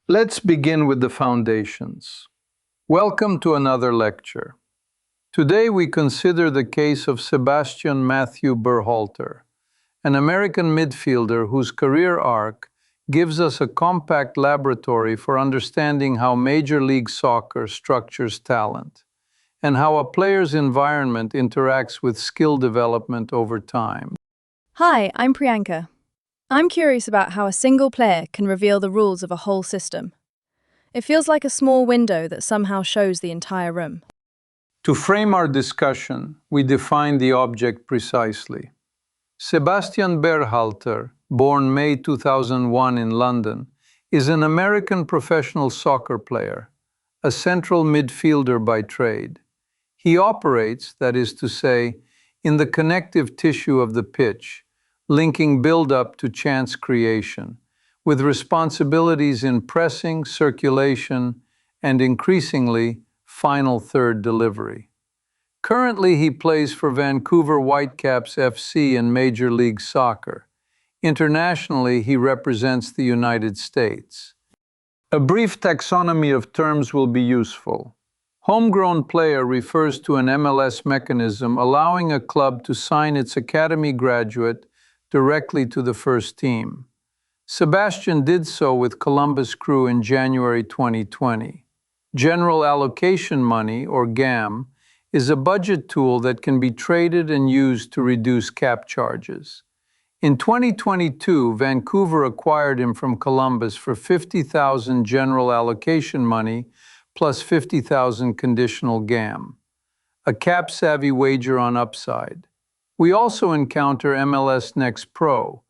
Let's begin with the foundations. Welcome to another lecture. Today we consider the case of Sebastian Matthew Berhalter, an American midfielder whose career arc gives us a compact laboratory for understanding how Major League Soccer structures talent, and how a player's environment interacts with skill development over time. Hi, I'm Priyanka. I'm curious about how a single player can reveal the rules of a whole system. It feels like a small window that somehow shows the entire room. To frame our discussion, we define the object precisely. Sebastian Berhalter, born May 2001 in London, is an American professional soccer player, a central midfielder by trade. He operates, that is to say, in the connective tissue of the pitch, linking build-up to chance creation, with responsibilities in pressing, circulation, and increasingly, final third delivery. Currently, he plays for Vancouver Whitecaps FC in Major League Soccer. Internationally, he represents the United States. A brief taxonomy of terms will be useful. Homegrown player refers to an MLS mechanism allowing a club to sign its academy graduate directly to the first team. Sebastian did so with Columbus Crew in January 2020. General allocation money, or GAM, is a budget tool that can be traded and used to reduce cap charges. In 2022, Vancouver acquired him from Columbus for $50,000 general allocation money plus $50,000 conditional GAM, a cap-savvy wager on upside. We also encounter MLS Next Pro,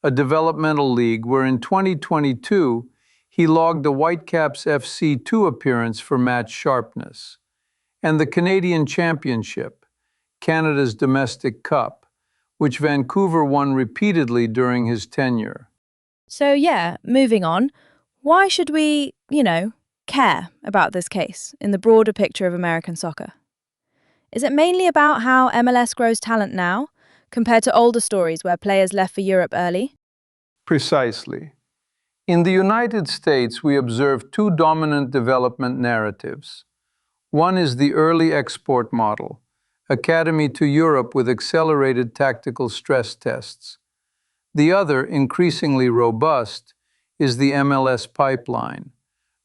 a developmental league where in 2022 he logged a Whitecaps FC2 appearance for match sharpness, and the Canadian Championship, Canada's domestic cup, which Vancouver won repeatedly during his tenure. So, moving on. Why should we, care about this case in the broader picture of American soccer? Is it mainly about how MLS grows talent now, compared to older stories where players left for Europe early? Precisely. In the United States, we observe two dominant development narratives. One is the early export model, academy to Europe with accelerated tactical stress tests. The other, increasingly robust, is the MLS pipeline,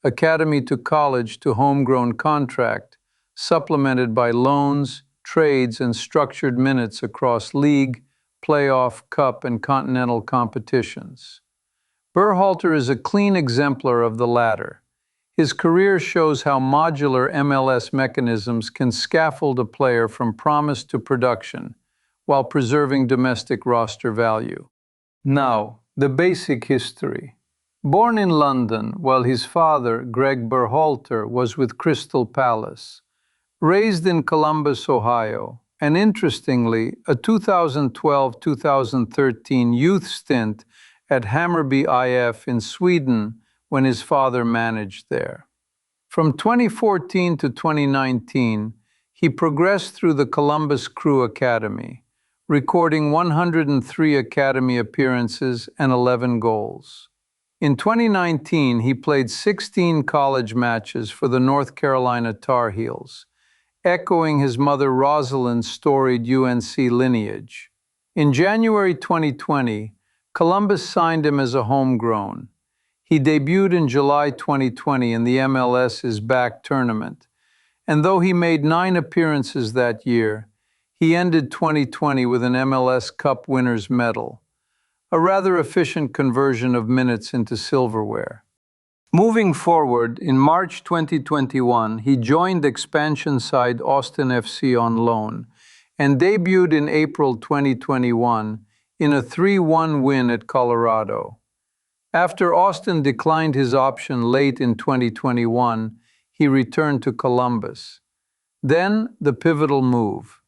academy to college to homegrown contract, supplemented by loans, trades, and structured minutes across league, playoff, cup, and continental competitions. Berhalter is a clean exemplar of the latter. His career shows how modular MLS mechanisms can scaffold a player from promise to production, while preserving domestic roster value. Now, the basic history. Born in London, while his father, Greg Berhalter, was with Crystal Palace. Raised in Columbus, Ohio, and interestingly, a 2012-2013 youth stint at Hammarby IF in Sweden when his father managed there. From 2014 to 2019, he progressed through the Columbus Crew Academy, recording 103 academy appearances and 11 goals. In 2019, he played 16 college matches for the North Carolina Tar Heels, echoing his mother Rosalind's storied UNC lineage. In January 2020, Columbus signed him as a homegrown. He debuted in July 2020 in the MLS Is Back tournament, and though he made 9 appearances that year, he ended 2020 with an MLS Cup winner's medal, a rather efficient conversion of minutes into silverware. Moving forward, in March 2021, he joined expansion side Austin FC on loan and debuted in April 2021 in a 3-1 win at Colorado. After Austin declined his option late in 2021, he returned to Columbus. Then, the pivotal move.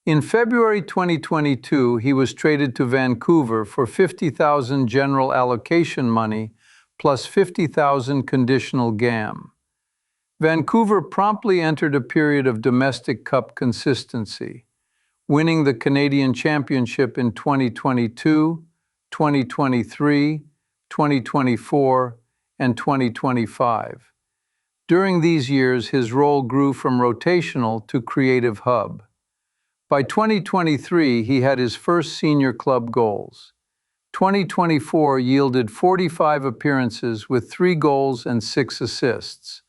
In February 2022, he was traded to Vancouver for $50,000 general allocation money plus $50,000 conditional GAM. Vancouver promptly entered a period of domestic cup consistency, winning the Canadian Championship in 2022, 2023, 2024, and 2025. During these years, his role grew from rotational to creative hub. By 2023, he had his first senior club goals. 2024 yielded 45 appearances with 3 goals and 6 assists.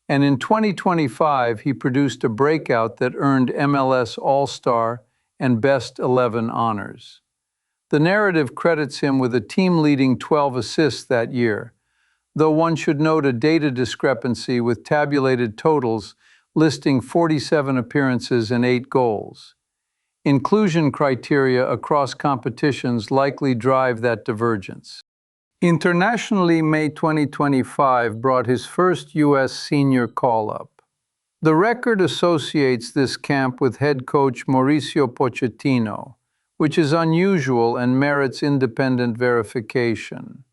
And in 2025, he produced a breakout that earned MLS All-Star and Best 11 honors. The narrative credits him with a team-leading 12 assists that year, though one should note a data discrepancy with tabulated totals listing 47 appearances and 8 goals. Inclusion criteria across competitions likely drive that divergence. Internationally, May 2025 brought his first U.S. senior call-up. The record associates this camp with head coach Mauricio Pochettino, which is unusual and merits independent verification.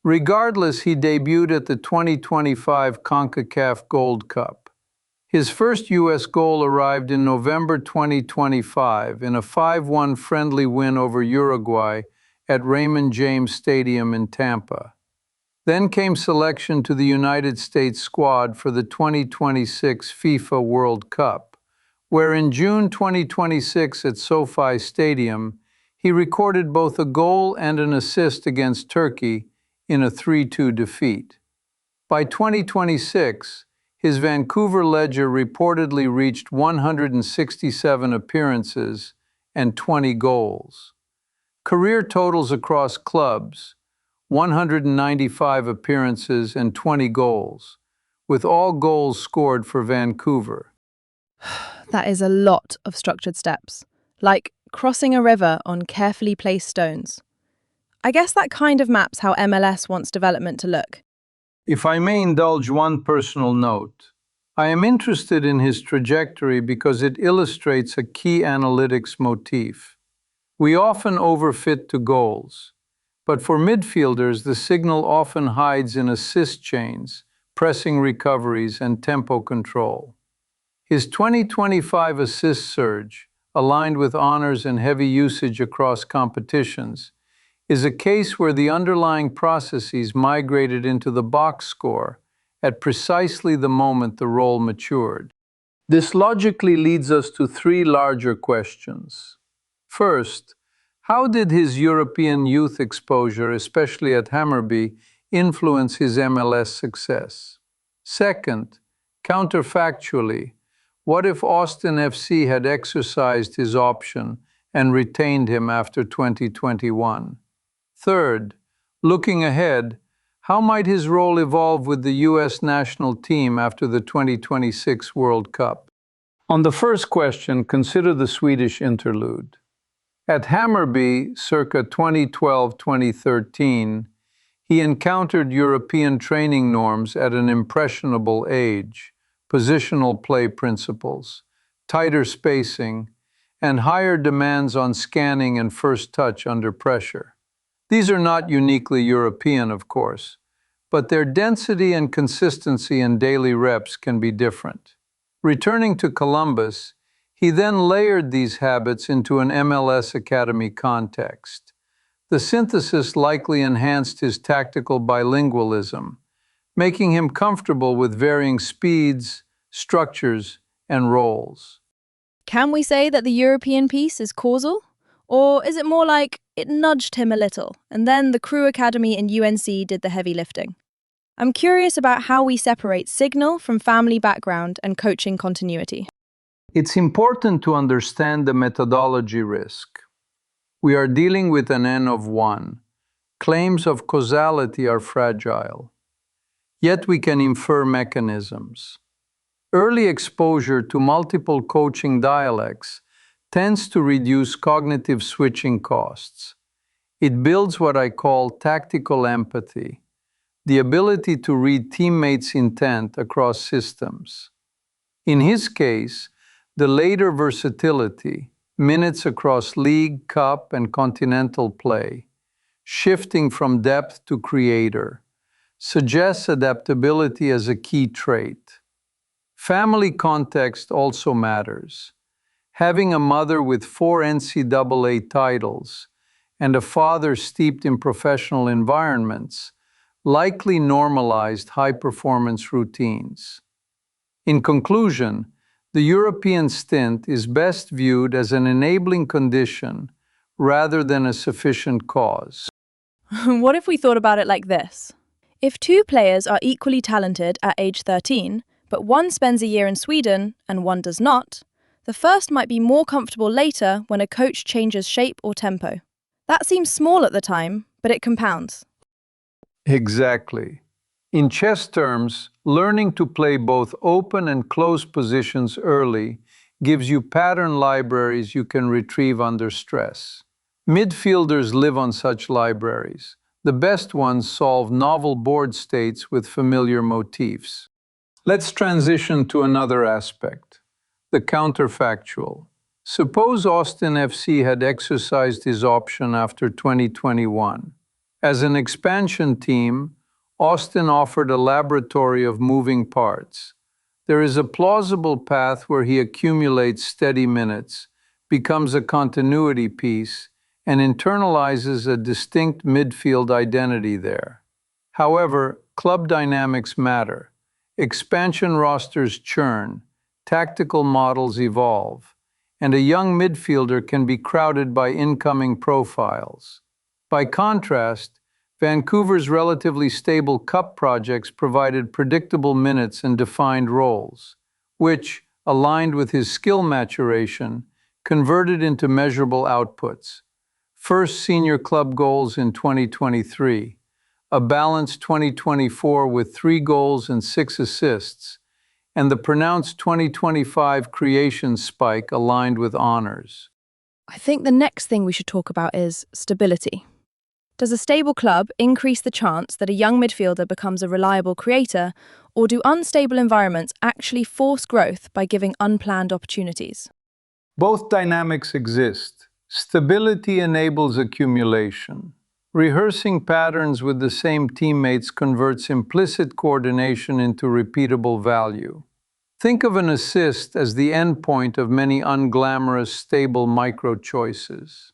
Regardless, he debuted at the 2025 CONCACAF Gold Cup. His first U.S. goal arrived in November 2025 in a 5-1 friendly win over Uruguay at Raymond James Stadium in Tampa. Then came selection to the United States squad for the 2026 FIFA World Cup, where in June 2026 at SoFi Stadium, he recorded both a goal and an assist against Turkey in a 3-2 defeat. By 2026, his Vancouver ledger reportedly reached 167 appearances and 20 goals. Career totals across clubs, 195 appearances and 20 goals, with all goals scored for Vancouver. That is a lot of structured steps, like crossing a river on carefully placed stones. I guess that kind of maps how MLS wants development to look. If I may indulge one personal note, I am interested in his trajectory because it illustrates a key analytics motif. We often overfit to goals, but for midfielders, the signal often hides in assist chains, pressing recoveries, and tempo control. His 2025 assist surge, aligned with honors and heavy usage across competitions, is a case where the underlying processes migrated into the box score at precisely the moment the role matured. This logically leads us to 3 larger questions. First, how did his European youth exposure, especially at Hammarby, influence his MLS success? Second, counterfactually, what if Austin FC had exercised his option and retained him after 2021? Third, looking ahead, how might his role evolve with the U.S. national team after the 2026 World Cup? On the first question, consider the Swedish interlude. At Hammarby, circa 2012-2013, he encountered European training norms at an impressionable age, positional play principles, tighter spacing, and higher demands on scanning and first touch under pressure. These are not uniquely European, of course, but their density and consistency in daily reps can be different. Returning to Columbus, he then layered these habits into an MLS Academy context. The synthesis likely enhanced his tactical bilingualism, making him comfortable with varying speeds, structures, and roles. Can we say that the European piece is causal? Or is it more like it nudged him a little, and then the Crew Academy and UNC did the heavy lifting? I'm curious about how we separate signal from family background and coaching continuity. It's important to understand the methodology risk. We are dealing with an N of 1. Claims of causality are fragile. Yet we can infer mechanisms. Early exposure to multiple coaching dialects tends to reduce cognitive switching costs. It builds what I call tactical empathy, the ability to read teammates' intent across systems. In his case, the later versatility, minutes across league, cup, and continental play, shifting from depth to creator, suggests adaptability as a key trait. Family context also matters. Having a mother with 4 NCAA titles and a father steeped in professional environments likely normalized high-performance routines. In conclusion, the European stint is best viewed as an enabling condition rather than a sufficient cause. What if we thought about it like this? If two players are equally talented at age 13, but one spends a year in Sweden and one does not, the first might be more comfortable later when a coach changes shape or tempo. That seems small at the time, but it compounds. Exactly. In chess terms, learning to play both open and close positions early gives you pattern libraries you can retrieve under stress. Midfielders live on such libraries. The best ones solve novel board states with familiar motifs. Let's transition to another aspect, the counterfactual. Suppose Austin FC had exercised his option after 2021. As an expansion team, Austin offered a laboratory of moving parts. There is a plausible path where he accumulates steady minutes, becomes a continuity piece, and internalizes a distinct midfield identity there. However, club dynamics matter. Expansion rosters churn, tactical models evolve, and a young midfielder can be crowded by incoming profiles. By contrast, Vancouver's relatively stable cup projects provided predictable minutes and defined roles, which, aligned with his skill maturation, converted into measurable outputs. First senior club goals in 2023, a balanced 2024 with 3 goals and 6 assists, and the pronounced 2025 creation spike aligned with honors. I think the next thing we should talk about is stability. Does a stable club increase the chance that a young midfielder becomes a reliable creator, or do unstable environments actually force growth by giving unplanned opportunities? Both dynamics exist. Stability enables accumulation. Rehearsing patterns with the same teammates converts implicit coordination into repeatable value. Think of an assist as the endpoint of many unglamorous, stable micro-choices.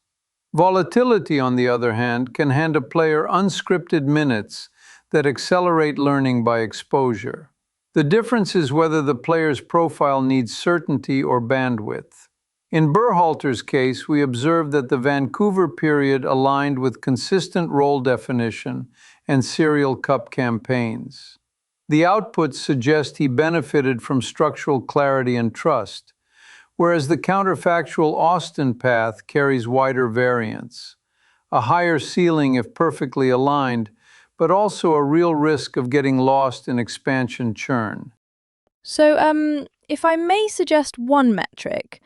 Volatility, on the other hand, can hand a player unscripted minutes that accelerate learning by exposure. The difference is whether the player's profile needs certainty or bandwidth. In Berhalter's case, we observed that the Vancouver period aligned with consistent role definition and serial cup campaigns. The outputs suggest he benefited from structural clarity and trust, whereas the counterfactual Austin path carries wider variance, a higher ceiling if perfectly aligned, but also a real risk of getting lost in expansion churn. So, if I may suggest one metric,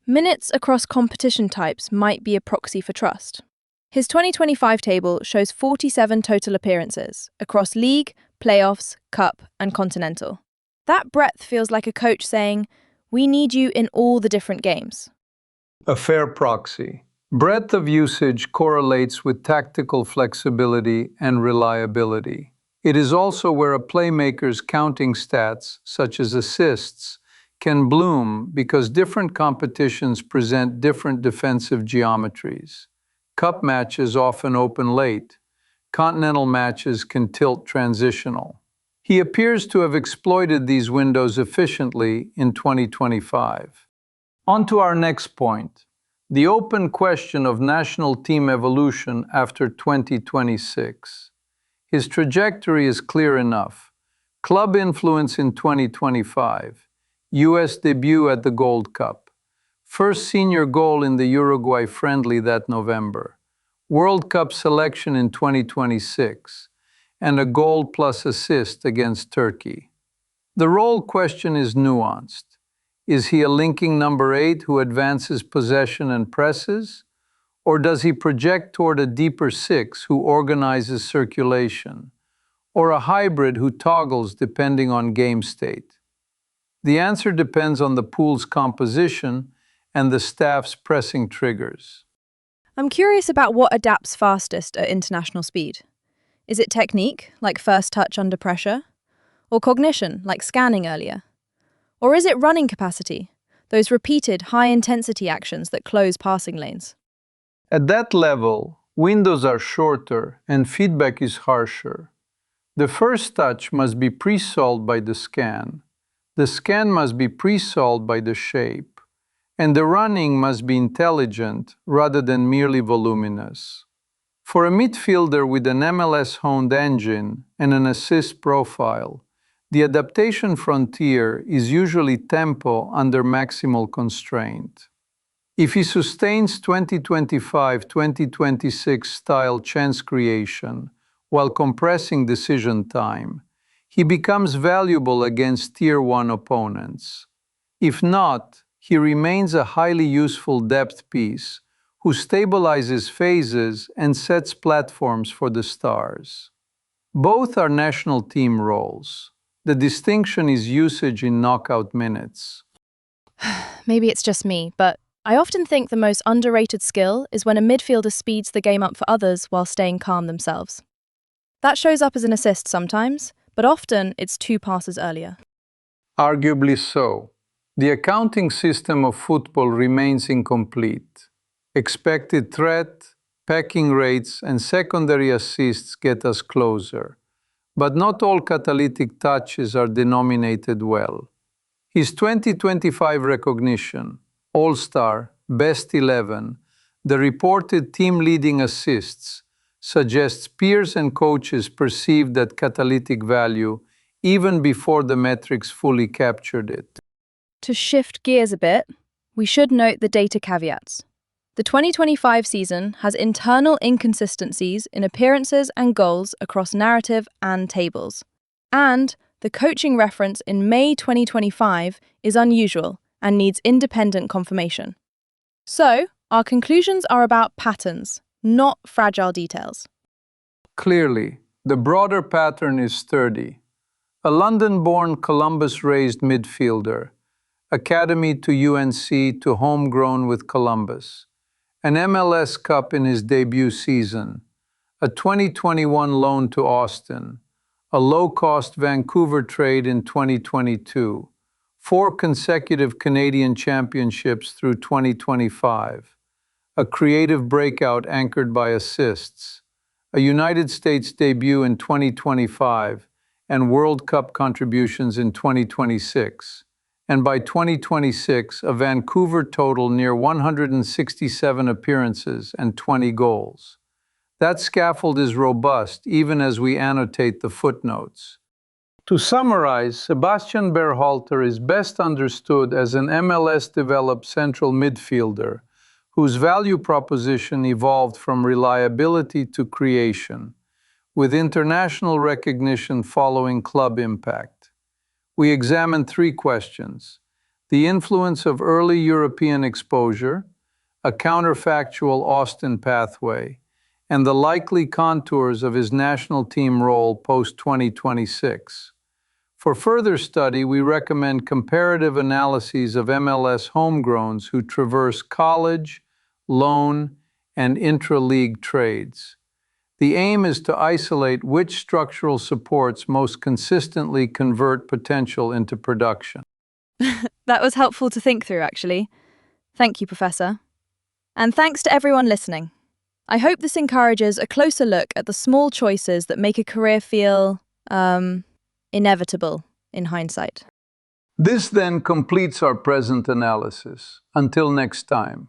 minutes across competition types might be a proxy for trust. His 2025 table shows 47 total appearances across league, playoffs, cup, and continental. That breadth feels like a coach saying, "We need you in all the different games." A fair proxy. Breadth of usage correlates with tactical flexibility and reliability. It is also where a playmaker's counting stats, such as assists, can bloom because different competitions present different defensive geometries. Cup matches often open late. Continental matches can tilt transitional. He appears to have exploited these windows efficiently in 2025. On to our next point, the open question of national team evolution after 2026. His trajectory is clear enough. Club influence in 2025. U.S. debut at the Gold Cup. First senior goal in the Uruguay friendly that November. World Cup selection in 2026. And a goal plus assist against Turkey. The role question is nuanced. Is he a linking number 8 who advances possession and presses? Or does he project toward a deeper 6 who organizes circulation? Or a hybrid who toggles depending on game state? The answer depends on the pool's composition and the staff's pressing triggers. I'm curious about what adapts fastest at international speed. Is it technique, like first touch under pressure? Or cognition, like scanning earlier? Or is it running capacity, those repeated high-intensity actions that close passing lanes? At that level, windows are shorter and feedback is harsher. The first touch must be pre-solved by the scan. The scan must be pre-solved by the shape. And the running must be intelligent rather than merely voluminous. For a midfielder with an MLS-honed engine and an assist profile, the adaptation frontier is usually tempo under maximal constraint. If he sustains 2025-2026 style chance creation while compressing decision time, he becomes valuable against Tier 1 opponents. If not, he remains a highly useful depth piece who stabilizes phases and sets platforms for the stars. Both are national team roles. The distinction is usage in knockout minutes. Maybe it's just me, but I often think the most underrated skill is when a midfielder speeds the game up for others while staying calm themselves. That shows up as an assist sometimes, but often it's 2 passes earlier. Arguably so. The accounting system of football remains incomplete. Expected threat, packing rates, and secondary assists get us closer. But not all catalytic touches are denominated well. His 2025 recognition, All-Star, Best 11, the reported team-leading assists, suggests peers and coaches perceived that catalytic value even before the metrics fully captured it. To shift gears a bit, we should note the data caveats. The 2025 season has internal inconsistencies in appearances and goals across narrative and tables. And the coaching reference in May 2025 is unusual and needs independent confirmation. So, our conclusions are about patterns, not fragile details. Clearly, the broader pattern is sturdy. A London-born, Columbus-raised midfielder, academy to UNC to homegrown with Columbus, an MLS Cup in his debut season, a 2021 loan to Austin, a low-cost Vancouver trade in 2022, 4 consecutive Canadian championships through 2025, a creative breakout anchored by assists, a United States debut in 2025, and World Cup contributions in 2026, and by 2026, a Vancouver total near 167 appearances and 20 goals. That scaffold is robust even as we annotate the footnotes. To summarize, Sebastian Berhalter is best understood as an MLS-developed central midfielder whose value proposition evolved from reliability to creation, with international recognition following club impact. We examined 3 questions: the influence of early European exposure, a counterfactual Austin pathway, and the likely contours of his national team role post-2026. For further study, we recommend comparative analyses of MLS homegrowns who traverse college, loan, and intra-league trades. The aim is to isolate which structural supports most consistently convert potential into production. That was helpful to think through, actually. Thank you, Professor. And thanks to everyone listening. I hope this encourages a closer look at the small choices that make a career feel, inevitable in hindsight. This then completes our present analysis. Until next time.